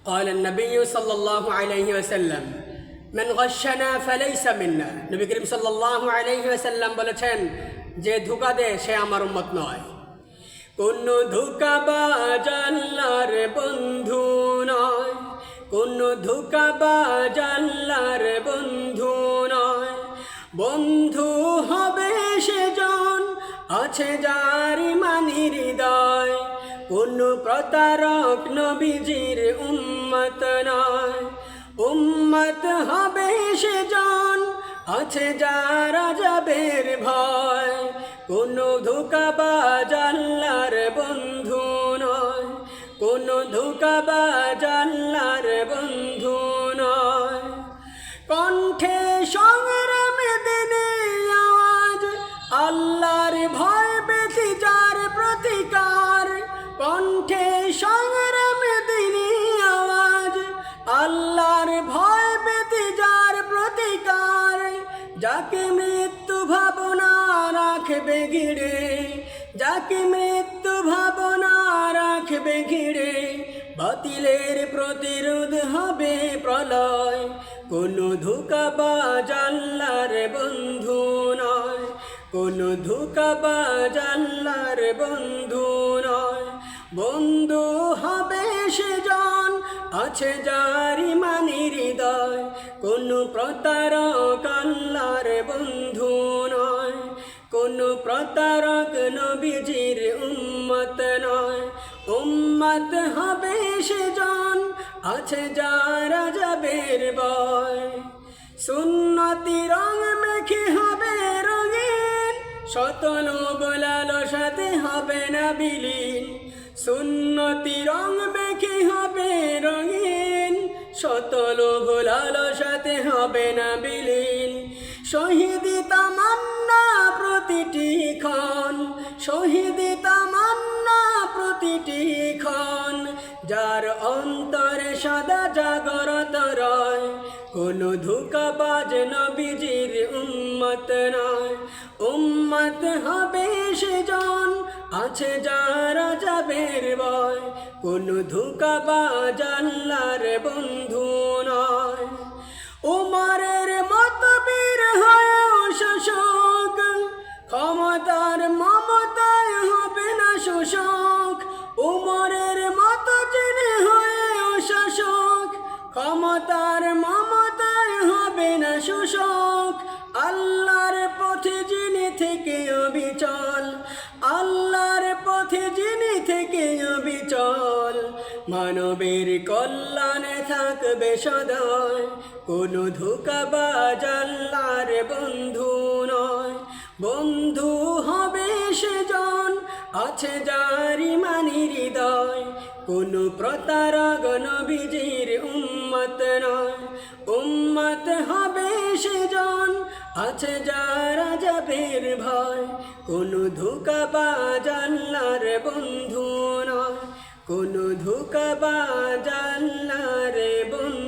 قال النبي صلى الله عليه وسلم من غشنا فليس منا নবী করিম সাল্লাল্লাহু আলাইহি ওয়াসাল্লাম বলেছেন যে ধোঁকা দেয় সে আমার উম্মত নয়। কোন ধোঁকাবাজ আল্লাহর বন্ধু নয়, কোন ধোঁকাবাজ আল্লাহর বন্ধু নয়। বন্ধু হবে সেজন আছে যার ইমানের হৃদয়, কোন প্রতারক নবীজির উম্মত নয়। উম্মত হবে সেজন আছে যার আযাবের ভয়, কোন ধোঁকাবাজ আল্লাহর বন্ধু নয়, কোন ধোঁকাবাজ আল্লাহর বন্ধু নয়। কণ্ঠে সংগ্রামে দিনে আওয়াজ আল্লাহর ভয় পেতে যার প্রতিকার, কণ্ঠে সংগ্রামে দিনে আওয়াজ আল্লাহর ভয় পেতে যার প্রতিকার। যাকে মৃত্যু ভাবনা রাখবে ঘিরে, যাকে মৃত্যু ভাবনা রাখবে ঘিরে, বাতিলের প্রতিরোধ হবে প্রলয়। কোন ধোঁকাবাজ আল্লাহর বন্ধু নয়, কোন ধোঁকাবাজ আল্লাহর বন্ধু নয়। বন্ধু হবে সেজন আছে যার ইমানের হৃদয়, কোন প্রতারক আল্লাহর বন্ধু নয়, কোন প্রতারক নবীজির উম্মত নয়। উম্মত হবে সেজন আছে যার আযাবের ভয়। সুন্নতি রং মেখে হবে রঙিন, শত লোভ লালসাতে হবে না বিলীন। সুন্নতি রং মেখে হবে রঙিন, শত লোভ লালসাতে হবে না বিলীন। শহীদি তামান্না প্রতিটি ক্ষণ, শহীদি তামান্না প্রতিটি ক্ষণ, যার অন্তরে সদা জাগরত রয়। কোন ধোঁকাবাজ নবীজির উম্মত নয়। উম্মত হবে সেজন আছে যার আযাবের ভয়, কোন ধোঁকাবাজ আল্লাহর বন্ধু নয়। উমরের মত বীর হয়েও শাসক, ক্ষমতার মমতায় হবে না শোষক। উমরের মত যিনি হয়েও শাসক, ক্ষমতার মমতায় হবে না শোষক। আল্লাহর পথে যিনি থেকে অবিচল, আল্লাহর পথে যিনি থেকে অবিচল, মানবের কল্যাণে থাকবে সদয়। কোন ধোঁকাবাজ আল্লাহর বন্ধু নয়। বন্ধু হবে সেজন আছে যার ইমানের হৃদয়, কোন প্রতারক নবীজির উম্মত নয়। উম্মত হবে সেজন আছে যার আযাবের ভয়, কোন ধোঁকাবাজ আল্লাহর বন্ধু নয়, কোন ধোঁকাবাজ আল্লাহর বন্ধু।